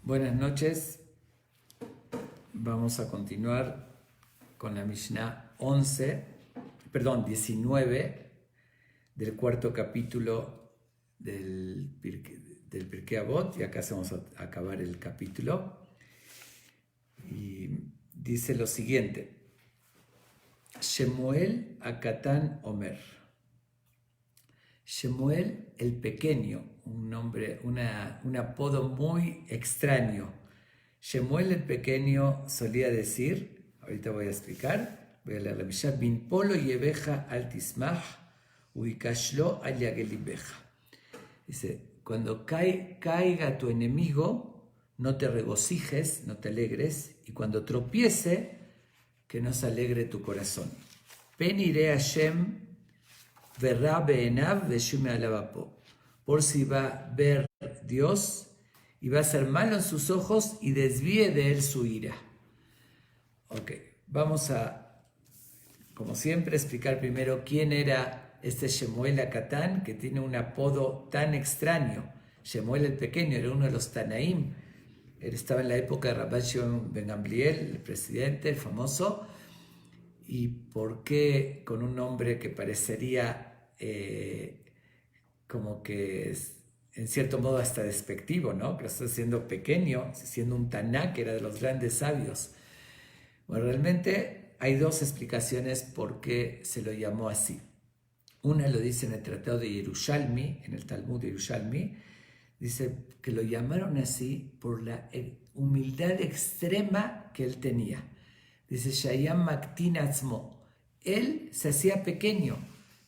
Buenas noches. Vamos a continuar con la Mishnah 19 del cuarto capítulo del Pirkei Avot, y acá vamos a acabar el capítulo. Y dice lo siguiente: Shemuel Akatán Omer. Shemuel el pequeño, un nombre, un apodo muy extraño. Shemuel el pequeño solía decir, ahorita voy a explicar, voy a leer la Mishnah: Bin polo yebeja al tismach, uikashlo al yagelibeja. Dice, cuando caiga tu enemigo, no te regocijes, no te alegres, y cuando tropiece, que no se alegre tu corazón. Pen iré Hashem verá be'enav veshume alabapo. Por si va a ver Dios y va a ser malo en sus ojos y desvíe de él su ira. Ok, vamos a, como siempre, explicar primero quién era este Shemuel Akatán, que tiene un apodo tan extraño. Shemuel el pequeño era uno de los Tanaim. Él estaba en la época de Rabbi Shimon ben Gamliel, el presidente, el famoso. ¿Y por qué con un nombre que parecería como que es, en cierto modo, hasta despectivo, ¿no? Que está siendo pequeño, siendo un Taná, que era de los grandes sabios? Bueno, realmente hay dos explicaciones por qué se lo llamó así. Una lo dice en el Tratado de Yerushalmi, en el Talmud de Yerushalmi, dice que lo llamaron así por la humildad extrema que él tenía. Dice, Shayam Maktin Atzmo. Él se hacía pequeño.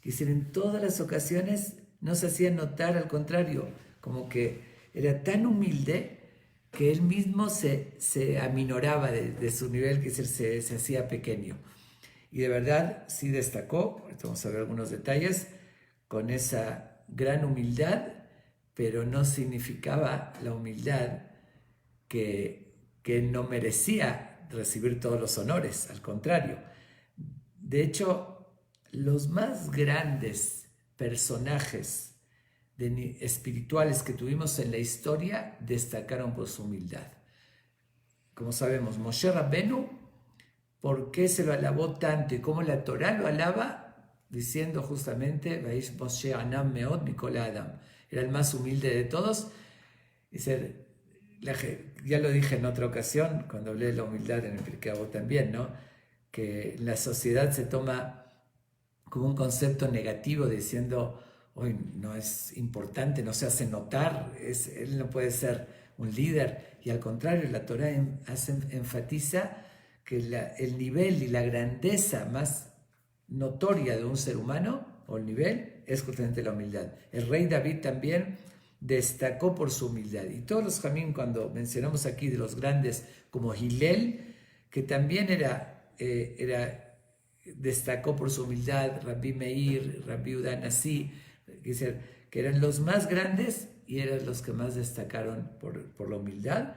Dice, en todas las ocasiones no se hacía notar, al contrario, como que era tan humilde que él mismo se aminoraba de su nivel, que se hacía pequeño. Y de verdad sí destacó, ahorita vamos a ver algunos detalles, con esa gran humildad, pero no significaba la humildad que él no merecía recibir todos los honores, al contrario. De hecho, los más grandes personajes espirituales que tuvimos en la historia destacaron por su humildad. Como sabemos, Moshe Rabbenu, ¿por qué se lo alabó tanto y cómo la Torá lo alaba? Diciendo justamente, Vaish Moshe Anam Meod Mikol Adam, era el más humilde de todos. Dice, ya lo dije en otra ocasión, cuando hablé de la humildad en el Pirkei Avot también, ¿no? Que la sociedad se toma como un concepto negativo, diciendo, hoy no es importante, no se hace notar, él no puede ser un líder. Y al contrario, la Torá enfatiza que el nivel y la grandeza más notoria de un ser humano, o el nivel, es justamente la humildad. El rey David también destacó por su humildad. Y todos los jamín, cuando mencionamos aquí de los grandes, como Hillel, que también destacó por su humildad, Rabbi Meir, Rabbi Yehuda Nasi, que eran los más grandes y eran los que más destacaron por la humildad.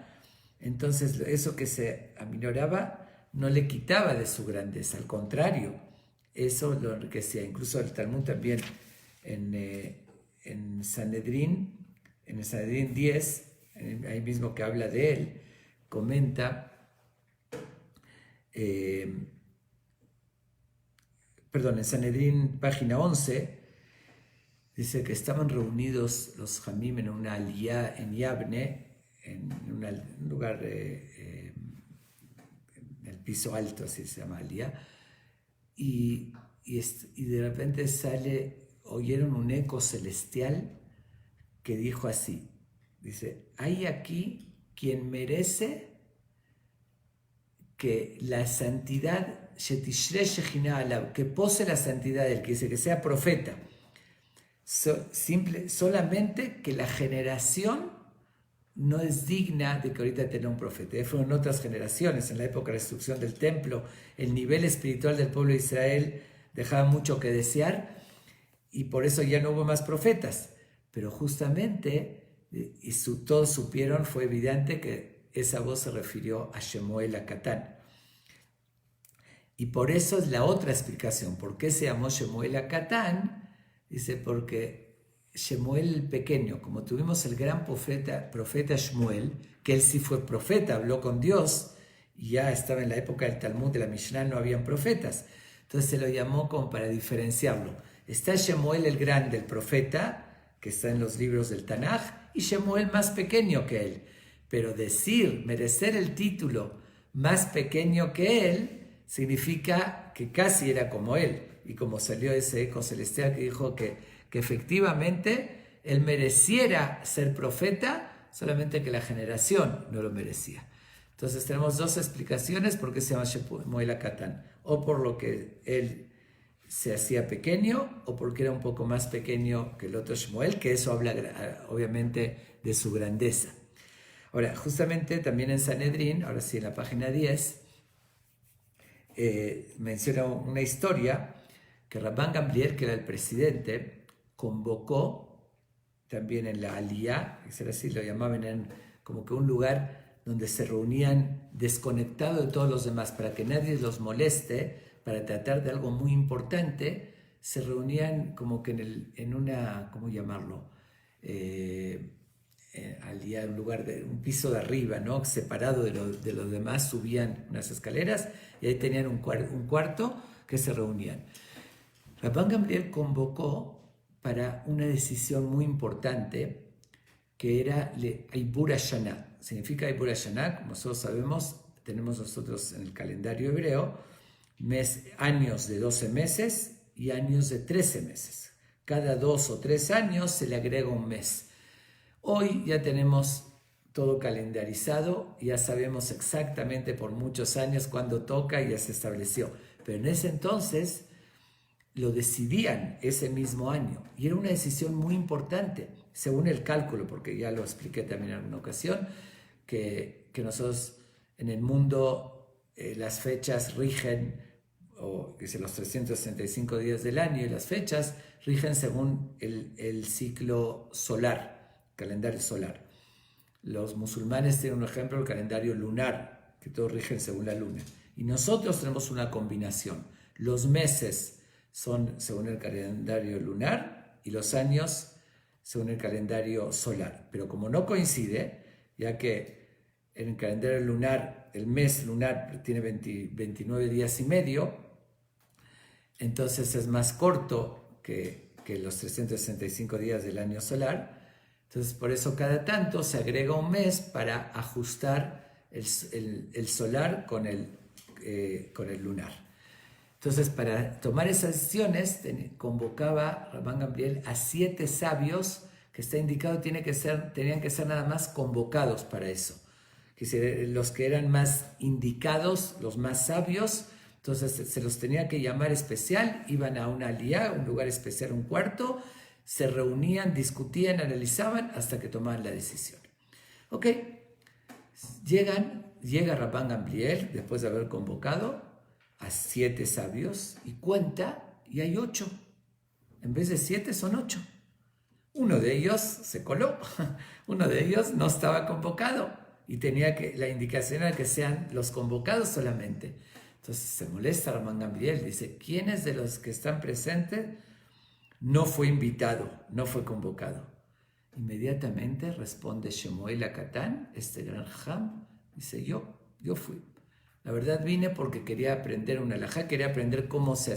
Entonces, eso que se aminoraba no le quitaba de su grandeza, al contrario, eso lo enriquecía. Incluso el Talmud también en Sanedrín, en el Sanedrín 10, ahí mismo que habla de él, comenta, en Sanedrín, página 11, dice que estaban reunidos los Jamim en una aliyá en Yavne, en un lugar, en el piso alto, así se llama aliyá, y de repente oyeron un eco celestial que dijo así, dice, hay aquí quien merece que la santidad, que pose la santidad del que dice que sea profeta, solamente que la generación no es digna de que ahorita tenga un profeta. Ya fueron otras generaciones, en la época de la destrucción del templo, el nivel espiritual del pueblo de Israel dejaba mucho que desear y por eso ya no hubo más profetas. Pero justamente, todos supieron, fue evidente que esa voz se refirió a Shemuel Akatán. Y por eso es la otra explicación. ¿Por qué se llamó Shemuel Akatán? Dice, porque Shemuel el pequeño, como tuvimos el gran profeta Shmuel, que él sí fue profeta, habló con Dios, y ya estaba en la época del Talmud, de la Mishnah, no habían profetas. Entonces se lo llamó como para diferenciarlo. Está Shemuel el grande, el profeta, que está en los libros del Tanaj, y Shemuel más pequeño que él. Pero merecer el título más pequeño que él, significa que casi era como él. Y como salió ese eco celestial que dijo que efectivamente él mereciera ser profeta, solamente que la generación no lo merecía. Entonces tenemos dos explicaciones por qué se llama Shemuel HaKatan. O por lo que él se hacía pequeño, o porque era un poco más pequeño que el otro Shmuel, que eso habla obviamente de su grandeza. Ahora, justamente también en Sanedrín, ahora sí en la página 10, menciona una historia que Rabban Gamliel, que era el presidente, convocó también en la Aliyá, que era así, lo llamaban en como que un lugar donde se reunían desconectados de todos los demás, para que nadie los moleste, para tratar de algo muy importante, se reunían como que en una, ¿cómo llamarlo? Aliyá, un lugar, un piso de arriba, ¿no? Separado de los demás, subían unas escaleras y ahí tenían un cuarto que se reunían. Rabban Gamliel convocó para una decisión muy importante que era Eibur Hashanah. Significa Eibur Hashanah, como nosotros sabemos, tenemos nosotros en el calendario hebreo años de 12 meses y años de 13 meses. Cada 2 o 3 años se le agrega un mes. Hoy ya tenemos todo calendarizado, ya sabemos exactamente por muchos años cuándo toca y ya se estableció. Pero en ese entonces lo decidían ese mismo año y era una decisión muy importante según el cálculo, porque ya lo expliqué también en alguna ocasión, que nosotros en el mundo las fechas rigen, o que los 365 días del año, y las fechas rigen según el ciclo solar, calendario solar. Los musulmanes tienen un ejemplo, el calendario lunar, que todos rigen según la luna, y nosotros tenemos una combinación. Los meses son según el calendario lunar y los años según el calendario solar. Pero como no coincide, ya que en el calendario lunar, el mes lunar tiene 29 días y medio, entonces es más corto que los 365 días del año solar. Entonces por eso cada tanto se agrega un mes para ajustar el solar con el lunar. Entonces, para tomar esas decisiones, convocaba Rabban Gamliel a 7 sabios, que está indicado tenían que ser nada más convocados para eso. Que los que eran más indicados, los más sabios, entonces se los tenía que llamar especial, iban a una aliyá, un lugar especial, un cuarto, se reunían, discutían, analizaban hasta que tomaban la decisión. Ok, llega Rabban Gamliel, después de haber convocado a 7 sabios, y cuenta, y hay 8. En vez de 7 son 8. Uno de ellos se coló, uno de ellos no estaba convocado, y la indicación era que sean los convocados solamente. Entonces se molesta Rabban Gamliel, dice, ¿quiénes de los que están presentes no fue invitado, no fue convocado? Inmediatamente responde Shemuel HaKatan, este gran jam, dice, yo fui. La verdad vine porque quería aprender una halajá, quería aprender cómo se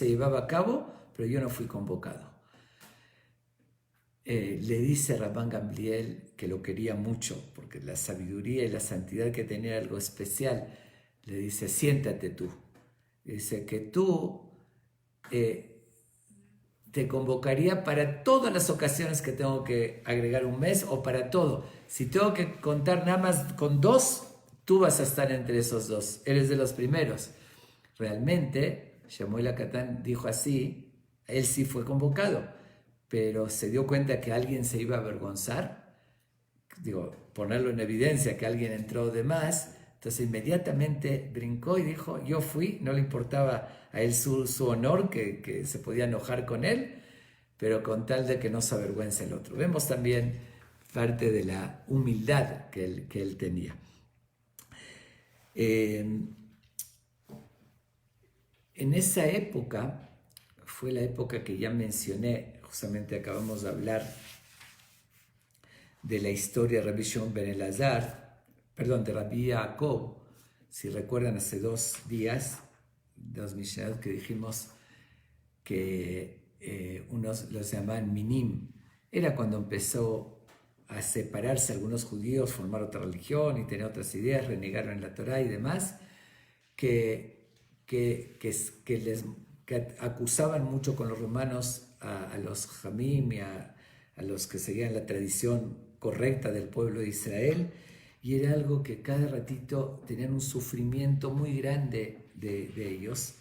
llevaba a cabo, pero yo no fui convocado. Le dice Rabban Gamliel que lo quería mucho, porque la sabiduría y la santidad que tenía era algo especial. Le dice, siéntate tú. Dice que tú te convocaría para todas las ocasiones que tengo que agregar un mes, o para todo. Si tengo que contar nada más con 2, tú vas a estar entre esos 2, eres de los primeros. Realmente, Shemuel HaKatan dijo así, él sí fue convocado, pero se dio cuenta que alguien se iba a avergonzar, ponerlo en evidencia que alguien entró de más, entonces inmediatamente brincó y dijo, yo fui, no le importaba a él su honor, que se podía enojar con él, pero con tal de que no se avergüence el otro. Vemos también parte de la humildad que él tenía. En esa época, fue la época que ya mencioné, justamente acabamos de hablar de la historia de Rabbi Shimon ben Elazar, de Rabbi Yaakov. Si recuerdan, hace 2 días, 2 Mishnayot que dijimos que unos los llamaban Minim. Era cuando empezó a separarse algunos judíos, formar otra religión y tener otras ideas, renegaron en la Torá y demás, que acusaban mucho con los romanos a los Jamim y a los que seguían la tradición correcta del pueblo de Israel, y era algo que cada ratito tenían un sufrimiento muy grande de ellos.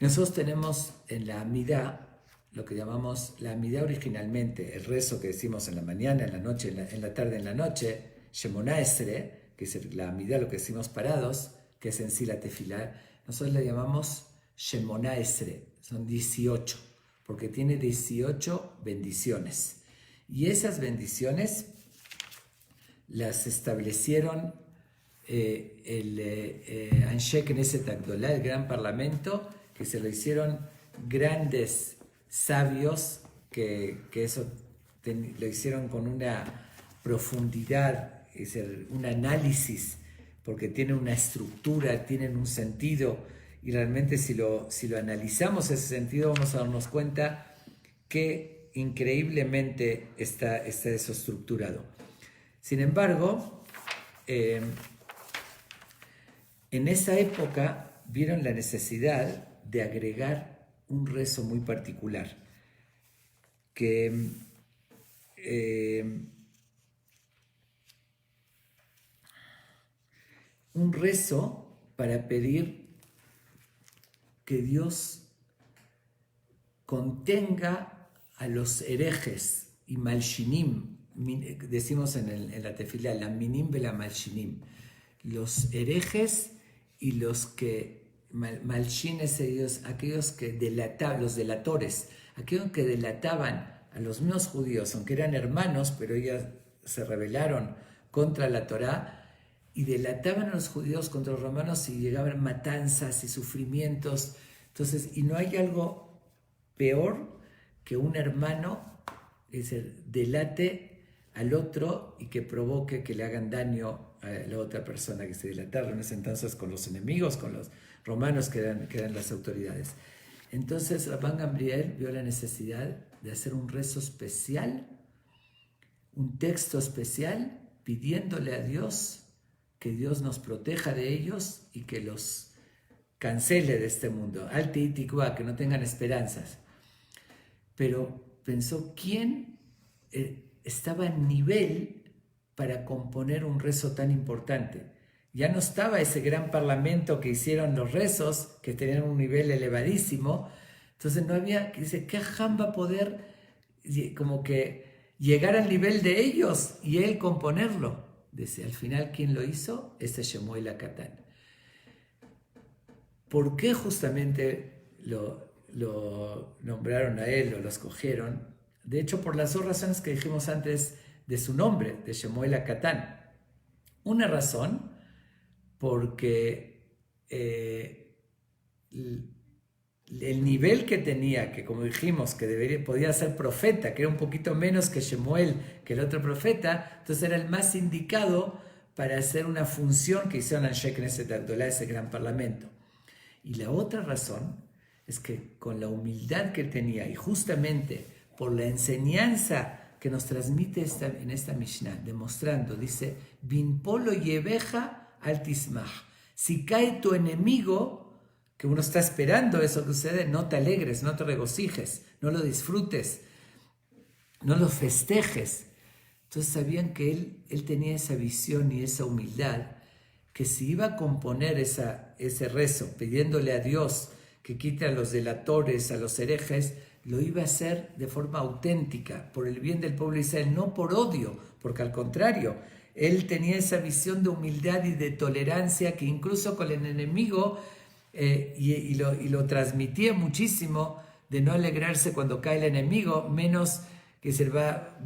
Nosotros tenemos en la Amidá, lo que llamamos la Amidá originalmente, el rezo que decimos en la mañana, en la noche, en la tarde, en la noche, Shemona Esre, que es la Amidá, lo que decimos parados, que es en sí la tefilá, nosotros le llamamos Shemona Esre, son 18, porque tiene 18 bendiciones. Y esas bendiciones las establecieron el Anshe Knesset Agdolá, el gran parlamento, que se lo hicieron grandes sabios, que eso lo hicieron con una profundidad, un análisis, porque tienen una estructura, tienen un sentido, y realmente si lo analizamos ese sentido vamos a darnos cuenta que increíblemente está eso estructurado. Sin embargo, en esa época vieron la necesidad de agregar un rezo muy particular, que un rezo para pedir que Dios contenga a los herejes y malshinim, decimos en la tefilá, la minim ve la malshinim, los herejes y los que malshines, aquellos que delataban, los delatores, aquellos que delataban a los mismos judíos, aunque eran hermanos, pero ellos se rebelaron contra la Torá y delataban a los judíos contra los romanos y llegaban matanzas y sufrimientos. Entonces, y no hay algo peor que un hermano delate al otro y que provoque que le hagan daño a la otra persona que se delataron en ese entonces con los enemigos, con los romanos que eran las autoridades. Entonces Rabban Gamliel vio la necesidad de hacer un rezo especial, un texto especial, pidiéndole a Dios que Dios nos proteja de ellos y que los cancele de este mundo, Alti Tikva, que no tengan esperanzas. Pero pensó, ¿quién estaba en nivel para componer un rezo tan importante? Ya no estaba ese gran parlamento que hicieron los rezos, que tenían un nivel elevadísimo. Entonces no había, dice, ¿qué ajam va a poder como que llegar al nivel de ellos y él componerlo? Dice, al final, ¿quién lo hizo? Shemuel HaKatan. ¿Por qué justamente lo nombraron a él o lo escogieron? De hecho, por las 2 razones que dijimos antes de su nombre, de Shemuel HaKatan. Una razón, porque el nivel que tenía, que como dijimos, que podía ser profeta, que era un poquito menos que Shemuel, que el otro profeta, entonces era el más indicado para hacer una función que hicieron Anshe Knesset Agdolá, ese gran parlamento. Y la otra razón es que con la humildad que tenía y justamente por la enseñanza que nos transmite en esta Mishnah, demostrando, dice, Binpolo yeveja al tismach. Si cae tu enemigo, que uno está esperando eso que sucede, no te alegres, no te regocijes, no lo disfrutes, no lo festejes. Entonces sabían que él tenía esa visión y esa humildad, que si iba a componer ese rezo, pidiéndole a Dios que quite a los delatores, a los herejes, lo iba a hacer de forma auténtica, por el bien del pueblo de Israel, no por odio, porque al contrario, él tenía esa visión de humildad y de tolerancia que incluso con el enemigo, y lo transmitía muchísimo, de no alegrarse cuando cae el enemigo, menos que se va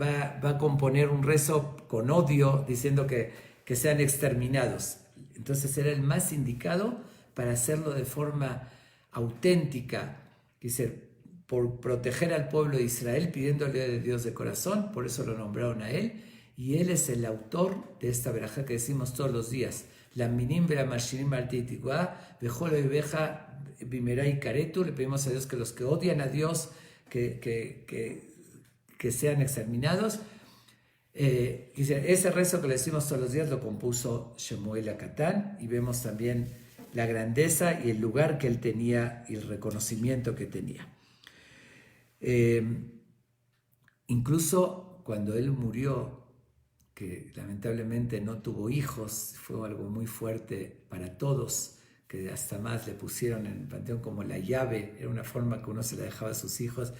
a componer un rezo con odio, diciendo que sean exterminados. Entonces era el más indicado para hacerlo de forma auténtica, dice, por proteger al pueblo de Israel, pidiéndole a Dios de corazón, por eso lo nombraron a él, y él es el autor de esta verajá que decimos todos los días, la minim vera mashinim artitikua, vejolo y veja bimerai karetu. Le pedimos a Dios que los que odian a Dios, que sean exterminados. Ese rezo que le decimos todos los días lo compuso Shemuel Hakatan, y vemos también la grandeza y el lugar que él tenía y el reconocimiento que tenía. Incluso cuando él murió, que lamentablemente no tuvo hijos, fue algo muy fuerte para todos, que hasta más le pusieron en el panteón como la llave, era una forma que uno se la dejaba a sus hijos,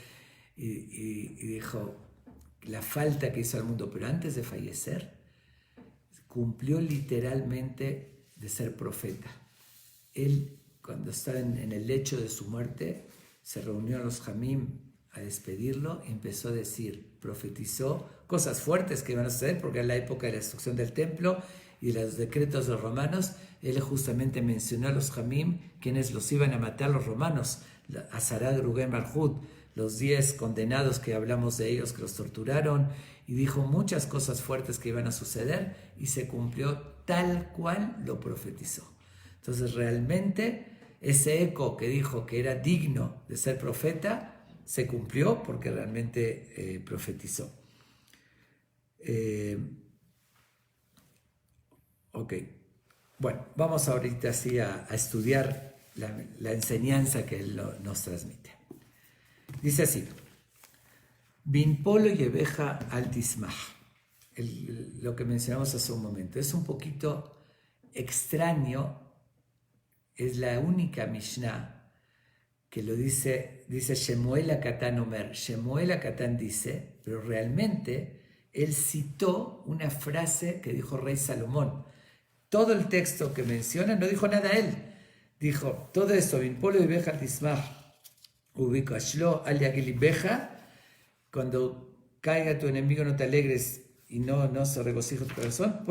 y dijo la falta que hizo al mundo, pero antes de fallecer cumplió literalmente de ser profeta. Él, cuando estaba en el lecho de su muerte, se reunió a los Jamim a despedirlo y empezó a decir, profetizó cosas fuertes que iban a suceder, porque era la época de la destrucción del templo y de los decretos de los romanos. Él justamente mencionó a los Jamim, quienes los iban a matar los romanos, a Sarad, Rugem, Malhut, los 10 condenados que hablamos de ellos, que los torturaron, y dijo muchas cosas fuertes que iban a suceder, y se cumplió tal cual lo profetizó. Entonces realmente ese eco que dijo que era digno de ser profeta, se cumplió porque realmente profetizó. Ok, bueno, vamos ahorita así a estudiar la enseñanza que él nos transmite. Dice así, Bin polo yebeja al tismah, lo que mencionamos hace un momento. Es un poquito extraño, es la única Mishnah que lo dice Shemuel Hakatan Omer. Shemuel Hakatan dice, pero realmente él citó una frase que dijo Rey Salomón. Todo el texto que menciona no dijo nada él. Dijo, todo esto, Bin polo yebeja al tismah, ubikashlo al yagilibeja, cuando caiga tu enemigo no te alegres y no se regocija tu corazón.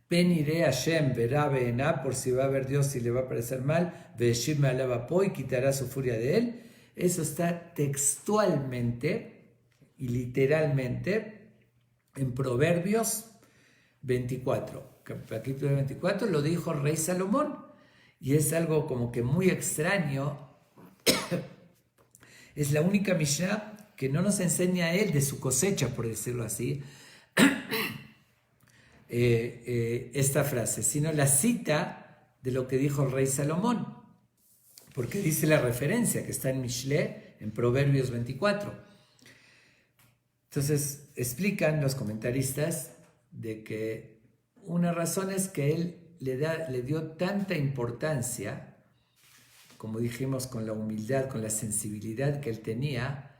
Peniré Hashem verá be'ená, por si va a ver Dios y le va a parecer mal, ve'eshib me alaba po, y quitará su furia de él. Eso está textualmente y literalmente en Proverbios 24. Capítulo 24 lo dijo el rey Salomón, y es algo como que muy extraño. Es la única Mishnah que no nos enseña a él de su cosecha, por decirlo así, esta frase, sino la cita de lo que dijo el rey Salomón, porque dice la referencia que está en Mishle, en Proverbios 24. Entonces explican los comentaristas de que una razón es que él le dio tanta importancia, como dijimos, con la humildad, con la sensibilidad que él tenía,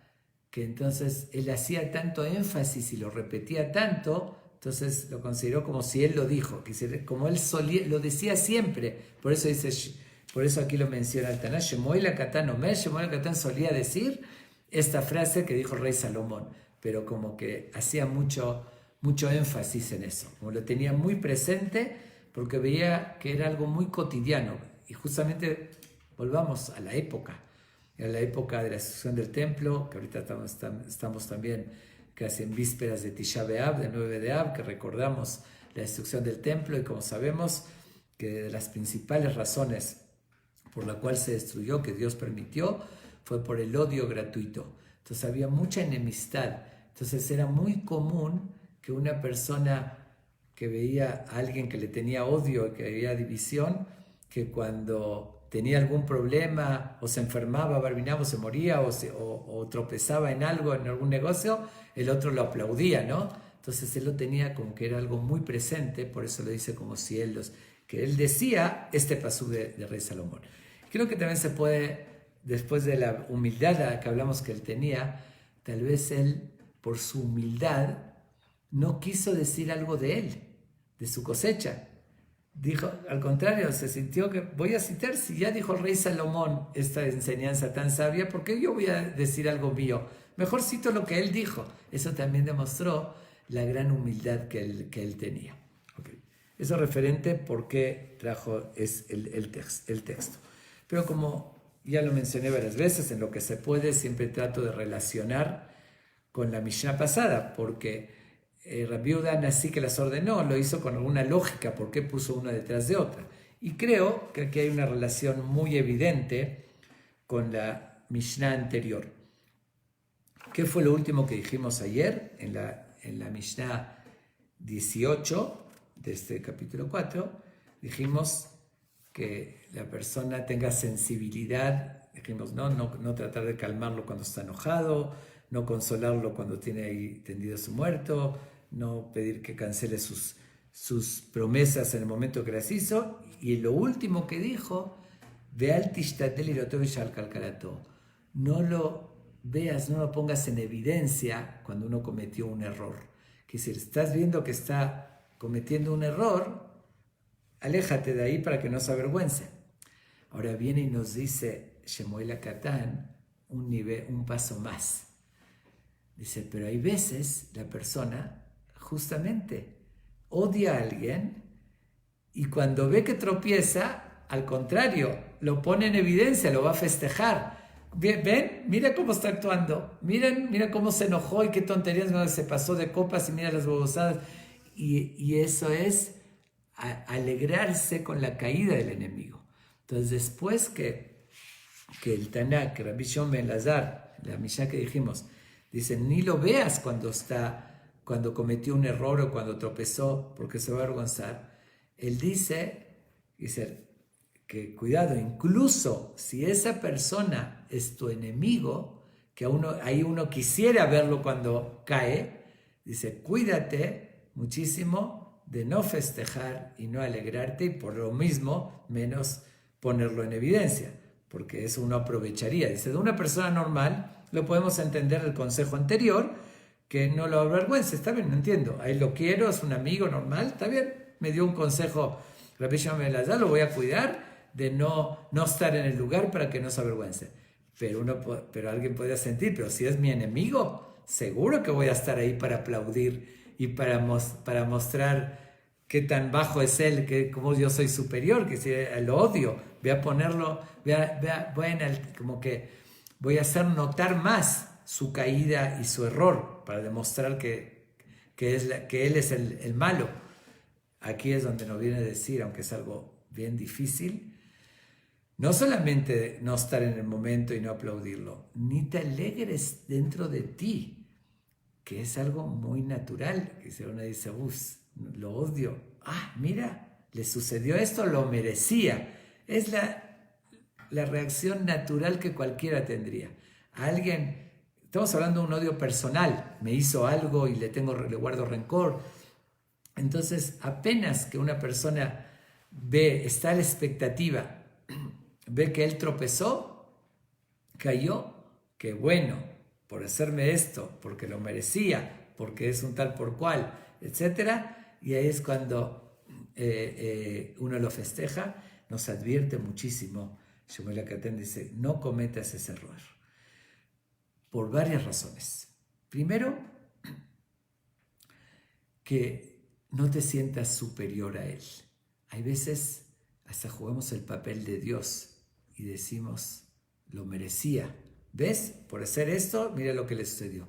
que entonces él hacía tanto énfasis y lo repetía tanto. Entonces lo consideró como si él lo dijo, como él lo decía siempre. Por eso aquí lo menciona el Tanaj. Shemuel Hakatan Omer, Shemuel Hakatan solía decir esta frase que dijo el rey Salomón, pero como que hacía mucho énfasis en eso, como lo tenía muy presente, porque veía que era algo muy cotidiano. Y justamente volvamos a la época, era la época de la destrucción del templo, que ahorita estamos también casi en vísperas de Tisha B'Av, del 9 de Av, que recordamos la destrucción del templo, y como sabemos que de las principales razones por la cual se destruyó, que Dios permitió, fue por el odio gratuito. Entonces había mucha enemistad. Entonces era muy común que una persona que veía a alguien que le tenía odio, que había división, que cuando tenía algún problema o se enfermaba, barminaba, o se moría o tropezaba en algo, en algún negocio, el otro lo aplaudía, ¿no? Entonces él lo tenía como que era algo muy presente, por eso lo dice como si que él decía este pasú de Rey Salomón. Creo que también se puede, después de la humildad que hablamos que él tenía, tal vez él, por su humildad, no quiso decir algo de él, de su cosecha. Dijo, al contrario, se sintió que, voy a citar, si ya dijo el rey Salomón esta enseñanza tan sabia, ¿por qué yo voy a decir algo mío? Mejor cito lo que él dijo. Eso también demostró la gran humildad que él tenía. Okay. Eso referente por qué trajo el texto. Pero como ya lo mencioné varias veces, en lo que se puede siempre trato de relacionar con la Mishnah pasada, porque Rabbi Yehuda así que las ordenó, lo hizo con alguna lógica, por qué puso una detrás de otra. Y creo que aquí hay una relación muy evidente con la Mishnah anterior. ¿Qué fue lo último que dijimos ayer en la Mishnah 18 de este capítulo 4? Dijimos que la persona tenga sensibilidad, dijimos no tratar de calmarlo cuando está enojado, no consolarlo cuando tiene ahí tendido su muerto, no pedir que cancele sus promesas en el momento que las hizo. Y lo último que dijo, no lo veas, no lo pongas en evidencia cuando uno cometió un error. Que si estás viendo que está cometiendo un error, aléjate de ahí para que no se avergüence. Ahora viene y nos dice Shemuel HaKatan un paso más. Dice, pero hay veces la persona justamente odia a alguien y cuando ve que tropieza, al contrario, lo pone en evidencia, lo va a festejar. ¿Ven? Mira cómo está actuando. Mira cómo se enojó y qué tonterías, se pasó de copas y mira las babosadas. Y eso es alegrarse con la caída del enemigo. Entonces, después que el Tanakh, Rabbi Shimon ben Elazar, la Mishnah que dijimos, dice, ni lo veas cuando cometió un error o cuando tropezó, porque se va a avergonzar. Él dice que cuidado, incluso si esa persona es tu enemigo, que ahí uno quisiera verlo cuando cae, dice, cuídate muchísimo de no festejar y no alegrarte y por lo mismo menos ponerlo en evidencia, porque eso uno aprovecharía. Dice, de una persona normal lo podemos entender el consejo anterior, que no lo avergüence, está bien, no entiendo, ahí lo quiero, es un amigo normal, está bien, me dio un consejo, Rabbi Shimon ben Elazar, lo voy a cuidar de no estar en el lugar para que no se avergüence. Pero alguien podría sentir, pero si es mi enemigo, seguro que voy a estar ahí para aplaudir y para mostrar qué tan bajo es él, cómo yo soy superior, que si lo odio, voy a ponerlo, como que voy a hacer notar más su caída y su error para demostrar que él es el malo. Aquí es donde nos viene a decir, aunque es algo bien difícil, no solamente no estar en el momento y no aplaudirlo, ni te alegres dentro de ti, que es algo muy natural, que si uno dice, lo odio, mira, le sucedió esto, lo merecía. Es la reacción natural que cualquiera tendría. A alguien, estamos hablando de un odio personal, me hizo algo y le guardo rencor. Entonces, apenas que una persona está a la expectativa, ve que él tropezó, cayó, que bueno, por hacerme esto, porque lo merecía, porque es un tal por cual, etc. Y ahí es cuando uno lo festeja, nos advierte muchísimo. Shemuel HaKatan dice, no cometas ese error, por varias razones. Primero, que no te sientas superior a él. Hay veces hasta jugamos el papel de Dios y decimos, lo merecía. ¿Ves? Por hacer esto, mira lo que le sucedió.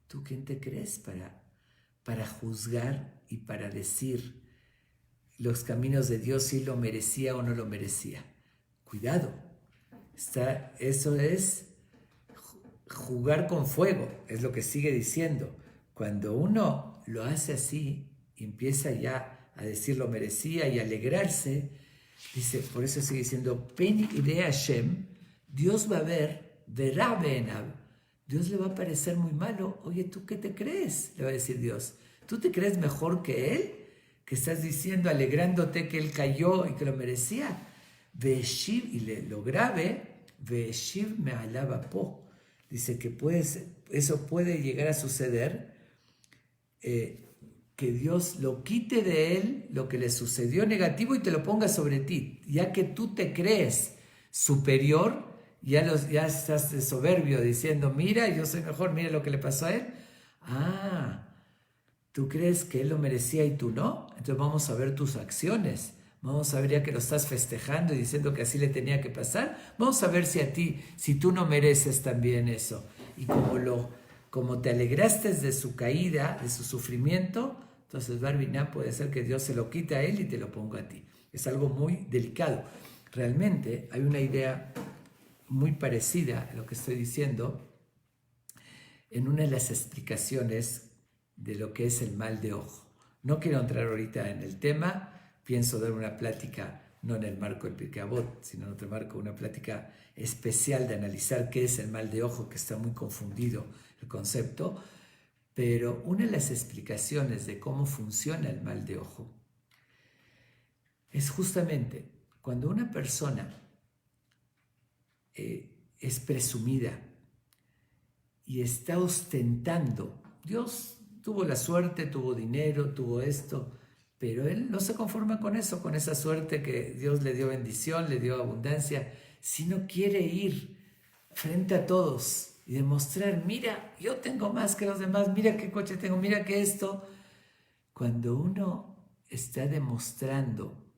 ¿Tú quién te crees para juzgar y para decir los caminos de Dios si lo merecía o no lo merecía? Cuidado. Eso es jugar con fuego, es lo que sigue diciendo. Cuando uno lo hace así y empieza ya a decir lo merecía y alegrarse, dice, por eso sigue diciendo, Pen Idea Hashem, Dios va a verá Benab, Dios le va a parecer muy malo. Oye, ¿tú qué te crees? Le va a decir Dios. ¿Tú te crees mejor que él? Que estás diciendo, alegrándote que él cayó y que lo merecía. Veshiv, y lo grave, Veshiv me alaba po. Dice que eso puede llegar a suceder, que Dios lo quite de él lo que le sucedió negativo y te lo ponga sobre ti, ya que tú te crees superior, ya estás de soberbio diciendo, mira, yo soy mejor, mira lo que le pasó a él. ¿Tú crees que él lo merecía y tú no? Entonces vamos a ver tus acciones, Vamos a ver, ya que lo estás festejando y diciendo que así le tenía que pasar, vamos a ver si tú no mereces también eso. Y como te alegraste de su caída, de su sufrimiento, entonces Barbiná puede ser que Dios se lo quite a él y te lo ponga a ti. Es algo muy delicado. Realmente hay una idea muy parecida a lo que estoy diciendo en una de las explicaciones de lo que es el mal de ojo. No quiero entrar ahorita en el tema, pienso dar una plática, no en el marco del Pirkei Avot, sino en otro marco, una plática especial de analizar qué es el mal de ojo, que está muy confundido el concepto, pero una de las explicaciones de cómo funciona el mal de ojo es justamente cuando una persona es presumida y está ostentando. Dios tuvo la suerte, tuvo dinero, tuvo esto, pero él no se conforma con eso, con esa suerte que Dios le dio bendición, le dio abundancia, sino quiere ir frente a todos y demostrar, mira, yo tengo más que los demás, mira qué coche tengo, mira qué esto. Cuando uno está demostrando,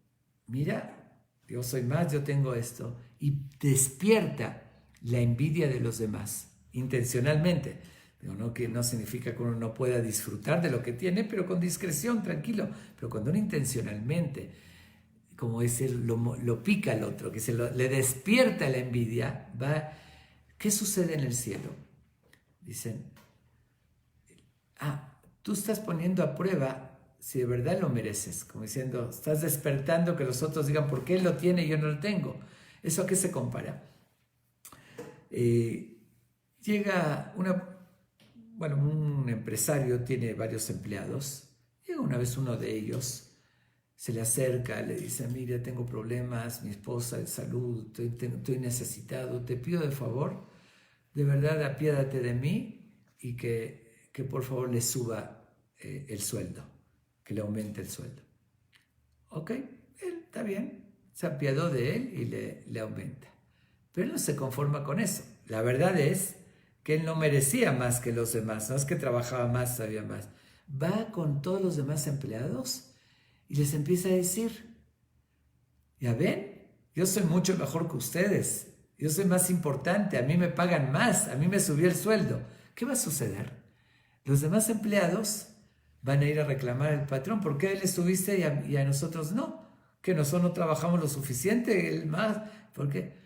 mira, yo soy más, yo tengo esto, y despierta la envidia de los demás, intencionalmente. Digo, no, que no significa que uno no pueda disfrutar de lo que tiene, pero con discreción, tranquilo. Pero cuando uno intencionalmente, como decir, lo pica al otro, que le despierta la envidia, ¿qué sucede en el cielo? Dicen, tú estás poniendo a prueba si de verdad lo mereces, como diciendo, estás despertando que los otros digan, ¿por qué él lo tiene y yo no lo tengo? ¿Eso a qué se compara? Llega un empresario, tiene varios empleados, llega una vez uno de ellos, se le acerca, le dice, mira, tengo problemas, mi esposa de salud, estoy necesitado, te pido de favor, de verdad apiádate de mí y que por favor le suba el sueldo, que le aumente el sueldo. Ok, él está bien, se apiadó de él y le aumenta. Pero él no se conforma con eso. La verdad es que él no merecía más que los demás, no es que trabajaba más, sabía más. Va con todos los demás empleados y les empieza a decir, ya ven, yo soy mucho mejor que ustedes, yo soy más importante, a mí me pagan más, a mí me subió el sueldo. ¿Qué va a suceder? Los demás empleados van a ir a reclamar al patrón, ¿por qué a él le subiste y a nosotros no? Que nosotros no trabajamos lo suficiente, él más, ¿por qué?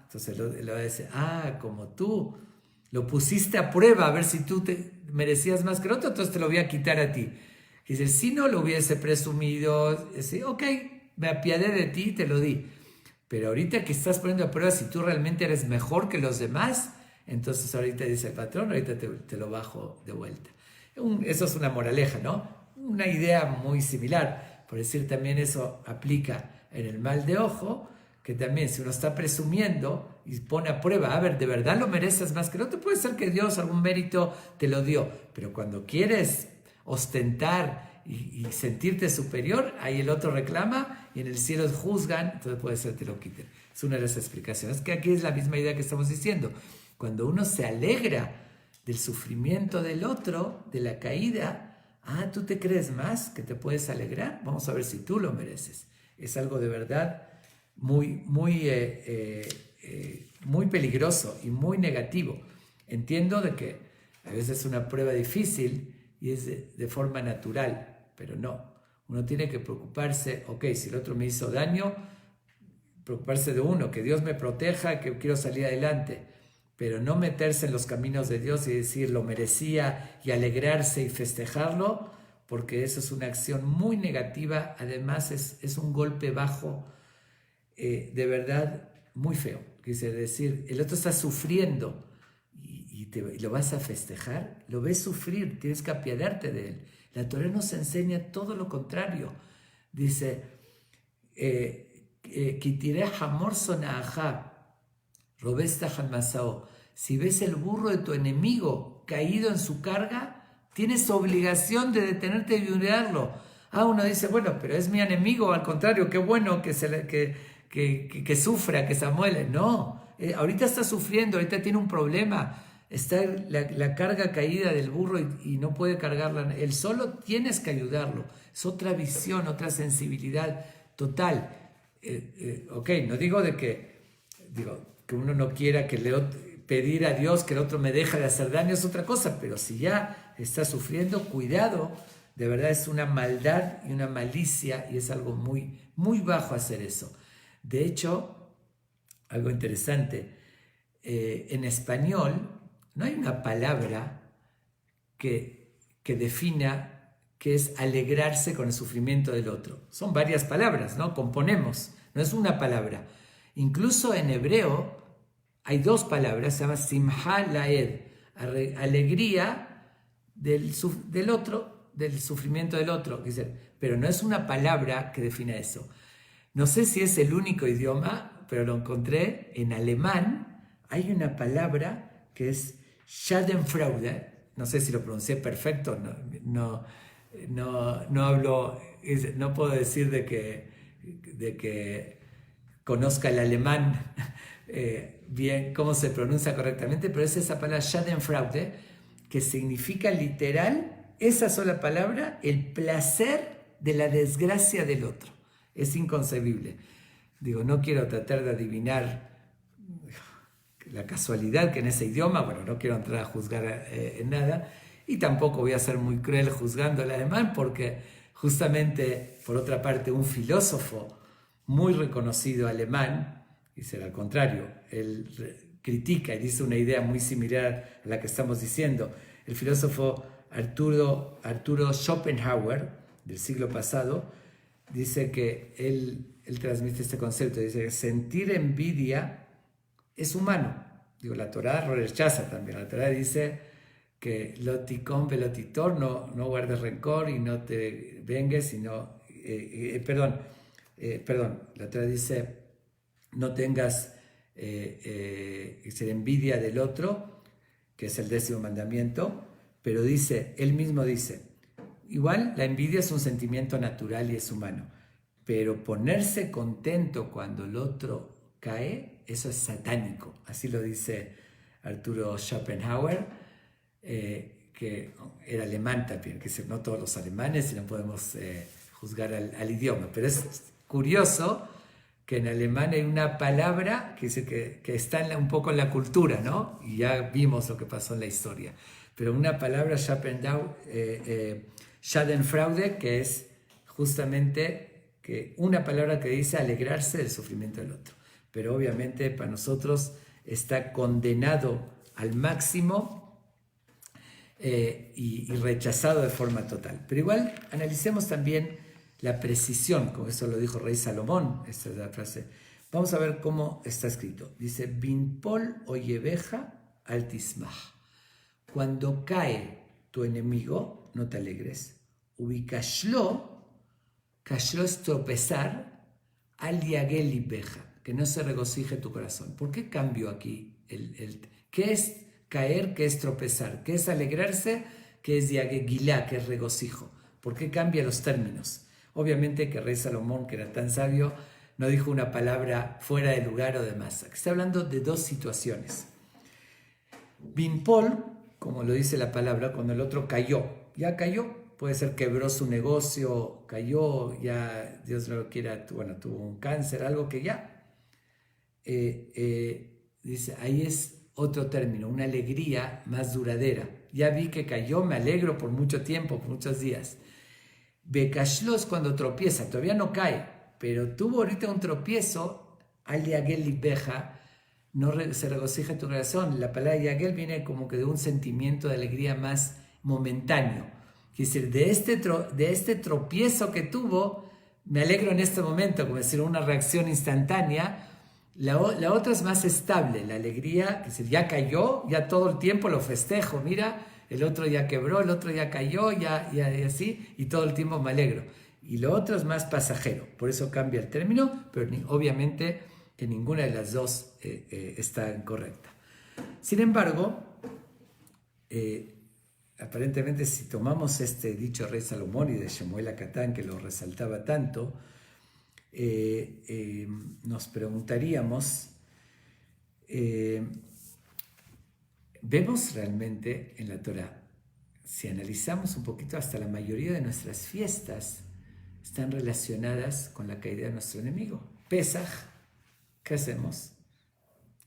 Entonces le va a decir, como tú lo pusiste a prueba a ver si tú te merecías más que el otro, entonces te lo voy a quitar a ti. Y dice, si no lo hubiese presumido, dice, ok, me apiadé de ti y te lo di. Pero ahorita que estás poniendo a prueba si tú realmente eres mejor que los demás, entonces ahorita dice el patrón, ahorita te lo bajo de vuelta. Eso es una moraleja, ¿no? Una idea muy similar. Por decir, también eso aplica en el mal de ojo, que también si uno está presumiendo y pone a prueba, a ver, ¿de verdad lo mereces más que el otro? Puede ser que Dios algún mérito te lo dio, pero cuando quieres ostentar y sentirte superior, ahí el otro reclama y en el cielo juzgan, entonces puede ser que te lo quiten. Es una de las explicaciones, que aquí es la misma idea que estamos diciendo. Cuando uno se alegra del sufrimiento del otro, de la caída, ¿tú te crees más que te puedes alegrar? Vamos a ver si tú lo mereces. Es algo de verdad muy peligroso y muy negativo. Entiendo de que a veces es una prueba difícil y es de forma natural, pero no. Uno tiene que preocuparse, ok, si el otro me hizo daño, preocuparse de uno, que Dios me proteja, que quiero salir adelante, pero no meterse en los caminos de Dios y decir lo merecía y alegrarse y festejarlo, porque eso es una acción muy negativa, además es un golpe bajo, de verdad muy feo. Quise decir, el otro está sufriendo y lo vas a festejar, lo ves sufrir, tienes que apiadarte de él. La Torá nos enseña todo lo contrario. Dice, si ves el burro de tu enemigo caído en su carga, tienes obligación de detenerte y ayudarlo. Uno dice, bueno, pero es mi enemigo, al contrario, qué bueno que sufra, que se amuele. No, ahorita está sufriendo, ahorita tiene un problema, está la carga caída del burro y no puede cargarla él solo, tienes que ayudarlo. Es otra visión, otra sensibilidad total. Ok, no digo que uno no quiera pedir a Dios que el otro me deje de hacer daño, es otra cosa, pero si ya está sufriendo, cuidado, de verdad es una maldad y una malicia y es algo muy, muy bajo hacer eso. De hecho, algo interesante, en español no hay una palabra que defina qué es alegrarse con el sufrimiento del otro. Son varias palabras, ¿no? Componemos, no es una palabra. Incluso en hebreo hay dos palabras, se llama simha laed, alegría del otro, del sufrimiento del otro, pero no es una palabra que defina eso. No sé si es el único idioma, pero lo encontré en alemán. Hay una palabra que es Schadenfreude, no sé si lo pronuncié perfecto, no hablo, no puedo decir de que conozca el alemán bien cómo se pronuncia correctamente, pero es esa palabra Schadenfreude, que significa literal, esa sola palabra, el placer de la desgracia del otro. Es inconcebible. Digo, no quiero tratar de adivinar la casualidad que en ese idioma, bueno, no quiero entrar a juzgar en nada, y tampoco voy a ser muy cruel juzgando el alemán, porque justamente, por otra parte, un filósofo muy reconocido alemán, dice al contrario, él critica y dice una idea muy similar a la que estamos diciendo. El filósofo Arturo Schopenhauer, del siglo pasado, dice que él transmite este concepto, dice que sentir envidia es humano. Digo, la Torá lo rechaza también. La Torá dice que loticón velotitor, no guardes rencor y no te vengues, sino, la Torá dice no tengas envidia del otro, que es el 10º mandamiento, pero él mismo dice, igual la envidia es un sentimiento natural y es humano, pero ponerse contento cuando el otro cae, eso es satánico. Así lo dice Arturo Schopenhauer, que era alemán también, que no todos los alemanes, y no podemos juzgar al idioma, pero es curioso que en alemán hay una palabra que dice que está un poco en la cultura, ¿no? Y ya vimos lo que pasó en la historia. Pero una palabra, Schadenfreude, que es justamente una palabra que dice alegrarse del sufrimiento del otro. Pero obviamente para nosotros está condenado al máximo y rechazado de forma total. Pero igual analicemos también la precisión, como eso lo dijo Rey Salomón, esta es la frase. Vamos a ver cómo está escrito. Dice, Binpol oyeveja al tismach. Cuando cae tu enemigo, no te alegres. Ubicashlo, kashlo es tropezar, al yagel libeja, que no se regocije tu corazón. ¿Por qué cambio aquí? ¿Qué es caer? ¿Qué es tropezar? ¿Qué es alegrarse? ¿Qué es yagegilá? ¿Qué es regocijo? ¿Por qué cambia los términos? Obviamente que Rey Salomón, que era tan sabio, no dijo una palabra fuera de lugar o de más. Aquí está hablando de dos situaciones. Binpol, como lo dice la palabra, cuando el otro cayó, ya cayó, puede ser quebró su negocio, cayó, ya Dios no lo quiera, tuvo un cáncer, algo que ya. Dice, ahí es otro término, una alegría más duradera. Ya vi que cayó, me alegro por mucho tiempo, por muchos días. Bekashlo es cuando tropieza, todavía no cae, pero tuvo ahorita un tropiezo, al yagel libeja, no se regocija tu corazón. La palabra yagel viene como que de un sentimiento de alegría más momentáneo. Es decir, de este tropiezo que tuvo, me alegro en este momento, como decir, una reacción instantánea. La otra es más estable, la alegría, que ya cayó, ya todo el tiempo lo festejo, mira, el otro ya quebró, el otro ya cayó, ya así, y todo el tiempo me alegro. Y lo otro es más pasajero, por eso cambia el término, pero obviamente que ninguna de las dos está incorrecta. Sin embargo, aparentemente si tomamos este dicho Rey Salomón y de Shemuel Acatán, que lo resaltaba tanto, nos preguntaríamos, vemos realmente en la Torá, si analizamos un poquito hasta la mayoría de nuestras fiestas, están relacionadas con la caída de nuestro enemigo. Pesaj, ¿qué hacemos?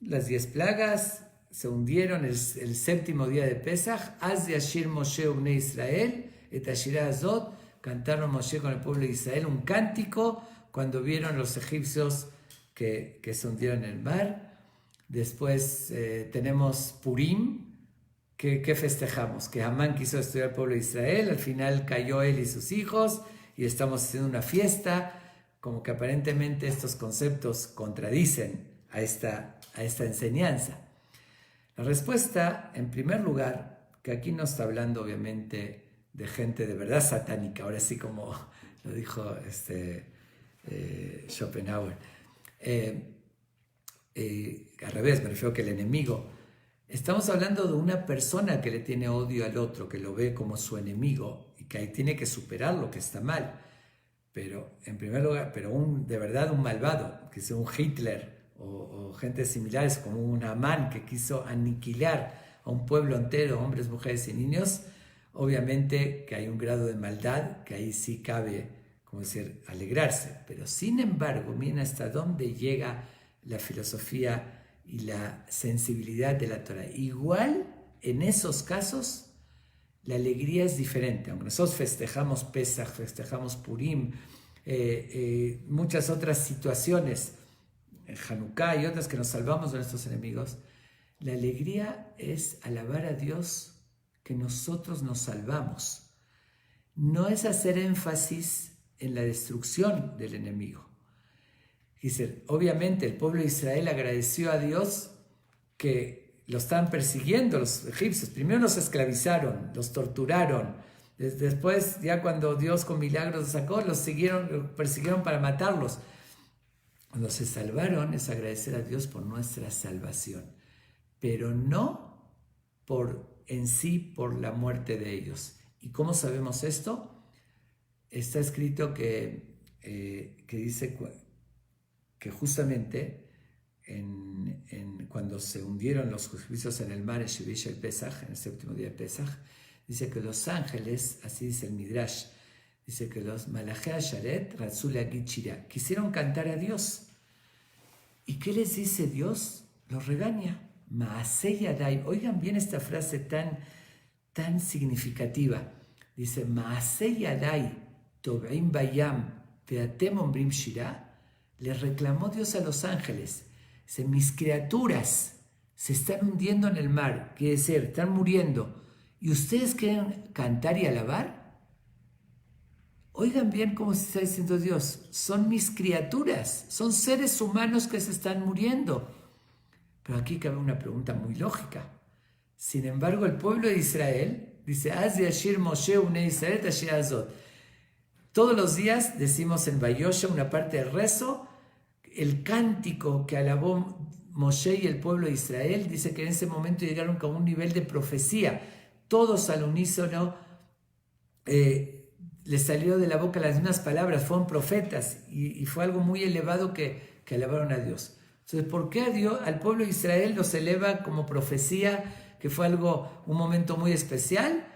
Las 10 plagas se hundieron el séptimo día de Pesaj. Az yashir Moshe ubne Israel, et ashirah azot, cantaron Moshe con el pueblo de Israel un cántico cuando vieron los egipcios que se hundieron en el mar. Después tenemos Purim, que festejamos, que Amán quiso destruir al pueblo de Israel, al final cayó él y sus hijos, y estamos haciendo una fiesta, como que aparentemente estos conceptos contradicen a esta enseñanza. La respuesta, en primer lugar, que aquí no está hablando obviamente de gente de verdad satánica, ahora sí como lo dijo Schopenhauer, al revés, me refiero que el enemigo, estamos hablando de una persona que le tiene odio al otro, que lo ve como su enemigo y que ahí tiene que superar lo que está mal. Pero en primer lugar, de verdad un malvado, que sea un Hitler o gente similares como un Amán que quiso aniquilar a un pueblo entero, hombres, mujeres y niños, obviamente que hay un grado de maldad que ahí sí cabe, como decir, alegrarse. Pero sin embargo, miren hasta dónde llega la filosofía y la sensibilidad de la Torah. Igual en esos casos la alegría es diferente, aunque nosotros festejamos Pesaj, festejamos Purim, muchas otras situaciones, Hanukkah y otras que nos salvamos de nuestros enemigos. La alegría es alabar a Dios que nosotros nos salvamos. No es hacer énfasis en la destrucción del enemigo. Dice, obviamente el pueblo de Israel agradeció a Dios que lo estaban persiguiendo los egipcios. Primero los esclavizaron, los torturaron. Después, ya cuando Dios con milagros los sacó, los persiguieron para matarlos. Cuando se salvaron es agradecer a Dios por nuestra salvación, pero no en sí por la muerte de ellos. ¿Y cómo sabemos esto? Está escrito que dice que justamente cuando se hundieron los egipcios en el mar, en Shevish el Pesaj, en el séptimo día de Pesaj, dice que los ángeles, así dice el Midrash, dice que los Malachei Sharet, Ratzul Agid Shira, quisieron cantar a Dios. ¿Y qué les dice Dios? Los regaña. Maasei Yadai. Oigan bien esta frase tan significativa. Dice, Maasei Yadai, Tob'im Bayam, Veatem Ombrim Shira. Le reclamó Dios a los ángeles. Dice, mis criaturas se están hundiendo en el mar, quiere decir, están muriendo. ¿Y ustedes quieren cantar y alabar? Oigan bien cómo se está diciendo Dios. Son mis criaturas, son seres humanos que se están muriendo. Pero aquí cabe una pregunta muy lógica. Sin embargo, el pueblo de Israel dice, Az yashir Moshe ubnei Israel et ashirah azot. Todos los días decimos en Vayosha, una parte del rezo, el cántico que alabó Moshe y el pueblo de Israel, dice que en ese momento llegaron a un nivel de profecía. Todos al unísono les salió de la boca las mismas palabras, fueron profetas y fue algo muy elevado que alabaron a Dios. Entonces, ¿por qué al pueblo de Israel los eleva como profecía, que fue un momento muy especial?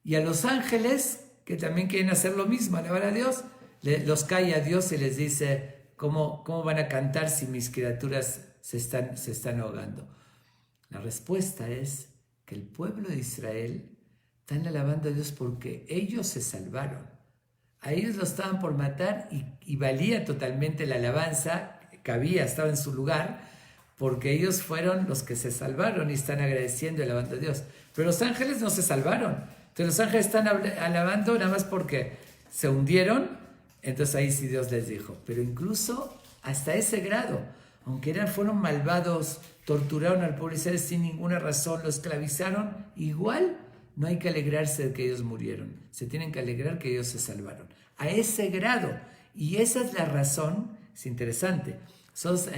Y a los ángeles, que también quieren hacer lo mismo, alabar a Dios, los cae a Dios y les dice, ¿cómo van a cantar si mis criaturas se están ahogando? La respuesta es que el pueblo de Israel están alabando a Dios porque ellos se salvaron. A ellos lo estaban por matar y valía totalmente la alabanza, estaba en su lugar, porque ellos fueron los que se salvaron y están agradeciendo y alabando a Dios. Pero los ángeles no se salvaron. Entonces los ángeles están alabando nada más porque se hundieron. Entonces ahí sí Dios les dijo. Pero incluso hasta ese grado, aunque fueron malvados, torturaron al pueblo de Israel sin ninguna razón, lo esclavizaron, igual no hay que alegrarse de que ellos murieron. Se tienen que alegrar que ellos se salvaron. A ese grado. Y esa es la razón, es interesante. Nosotros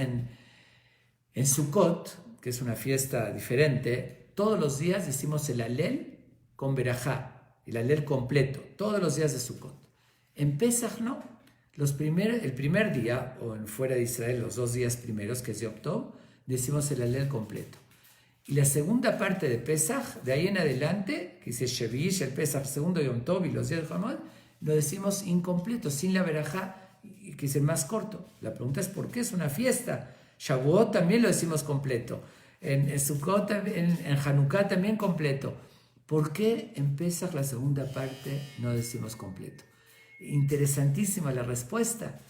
en Sukkot, que es una fiesta diferente, todos los días decimos el Alel con Berajá, el Alel completo, todos los días de Sukkot. En Pesaj no. El primer día, o fuera de Israel, los 2 días primeros, que es Yom Tov, decimos el Alel completo. Y la segunda parte de Pesaj, de ahí en adelante, que dice Shevish, el Pesaj, segundo Yom Tov y los días de Hamad, lo decimos incompleto, sin la verajá, que es el más corto. La pregunta es ¿por qué es una fiesta? Shavuot también lo decimos completo. En Sukkot, en Hanukkah también completo. ¿Por qué en Pesach la segunda parte no decimos completo? Interesantísima la respuesta,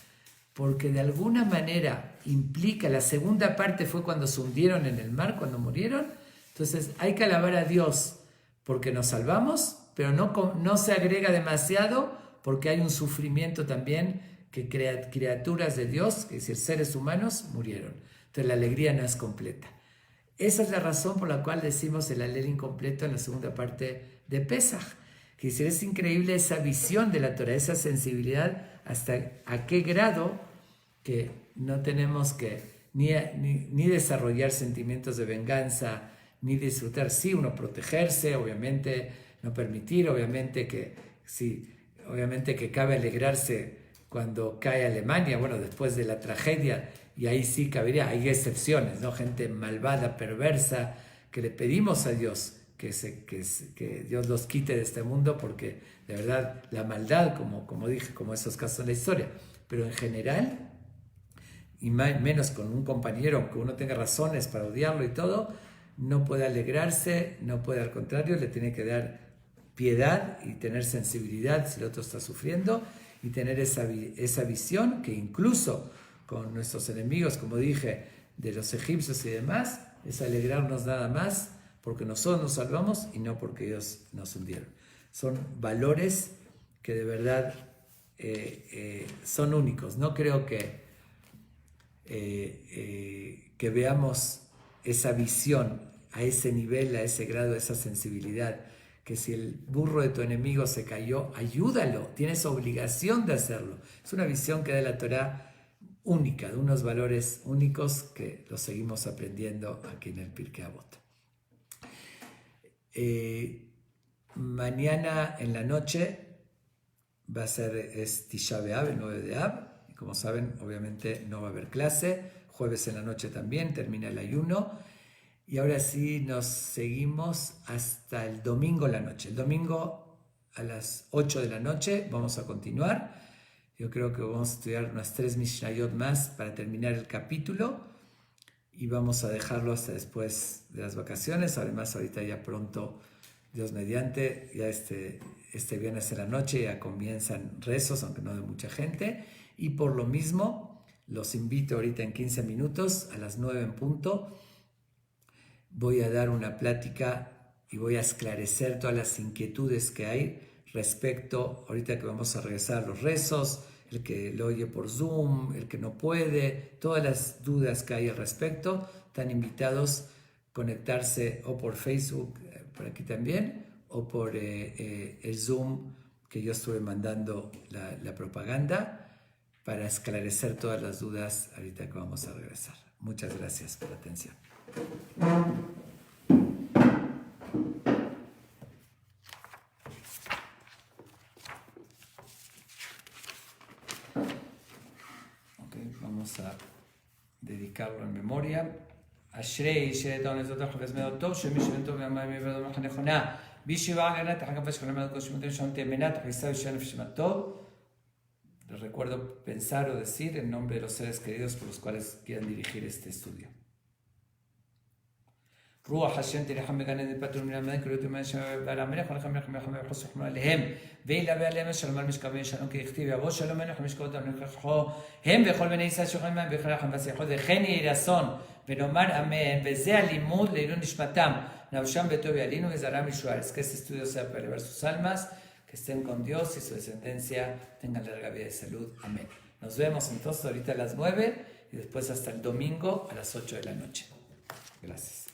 porque de alguna manera implica, la segunda parte fue cuando se hundieron en el mar, cuando murieron. Entonces hay que alabar a Dios porque nos salvamos, pero no se agrega demasiado porque hay un sufrimiento también que criaturas de Dios, es decir, seres humanos, murieron. Entonces la alegría no es completa. Esa es la razón por la cual decimos el Halel incompleto en la segunda parte de Pesaj. Que es increíble esa visión de la Torah, esa sensibilidad, hasta a qué grado que no tenemos que ni desarrollar sentimientos de venganza, ni disfrutar, sí, uno protegerse, obviamente, no permitir, obviamente que sí, obviamente que cabe alegrarse cuando cae Alemania, bueno, después de la tragedia, y ahí sí cabería, hay excepciones, ¿no? Gente malvada, perversa, que le pedimos a Dios que Dios los quite de este mundo, porque de verdad la maldad, como dije, como esos casos en la historia, pero en general, y menos con un compañero, aunque uno tenga razones para odiarlo y todo, no puede alegrarse, no puede, al contrario, le tiene que dar piedad y tener sensibilidad si el otro está sufriendo, y tener esa visión que incluso con nuestros enemigos, como dije, de los egipcios y demás, es alegrarnos nada más porque nosotros nos salvamos y no porque ellos nos hundieron. Son valores que de verdad son únicos. No creo que veamos esa visión a ese nivel, a ese grado, esa sensibilidad, que si el burro de tu enemigo se cayó, ayúdalo, tienes obligación de hacerlo. Es una visión que da la Torá única, de unos valores únicos que los seguimos aprendiendo aquí en el Pirkei Avot. Mañana en la noche va a ser Tisha B'Av, el 9 de Av, y como saben, obviamente no va a haber clase. Jueves en la noche también termina el ayuno, y ahora sí nos seguimos hasta el domingo en la noche. El domingo a las 8 de la noche vamos a continuar. Yo creo que vamos a estudiar unas 3 Mishnayot más para terminar el capítulo, y vamos a dejarlo hasta después de las vacaciones. Además, ahorita ya pronto, Dios mediante, ya este viernes en la noche ya comienzan rezos, aunque no de mucha gente, y por lo mismo los invito ahorita en 15 minutos, a las 9 en punto, voy a dar una plática y voy a esclarecer todas las inquietudes que hay respecto, ahorita que vamos a regresar a los rezos, el que lo oye por Zoom, el que no puede, todas las dudas que hay al respecto, están invitados a conectarse o por Facebook, por aquí también, o por el Zoom que yo estuve mandando la propaganda, para esclarecer todas las dudas ahorita que vamos a regresar. Muchas gracias por la atención. Vamos a dedicarlo en memoria. Ashrei she'eton ezotoch vezmeot tov shemi she'eton ve'amay me'vedom ha'nechona b'shiva ganat ha'kafesh kolemat koshimoten shon temenat ha'isab she'en fishmat tov. Les recuerdo pensar o decir en nombre de los seres queridos por los cuales quieran dirigir este estudio. רוח השם תלחם בגן עדן פטור מן המלך ולא תאמין שבעל המלך ולכם מלך מלך ויחוס רחמנו עליהם וילווה עליהם שלום על משכבם שלום ככתיב יבוא שלום מלך ומשכבות ונכחו הם וכל בני ישראל שוכרים מהם בכלכם והשיחות וכן יהי רצון ונאמר אמן וזה הלימוד לעילוי נשמתם נפשם בטוב ילינו וזרעם ישוער. Que este estudio sea para elevar sus almas, que estén con Dios y su descendencia tengan larga vida y salud. Amén. Nos vemos entonces ahorita a las 9 y después hasta el domingo a las 8 de la noche. Gracias.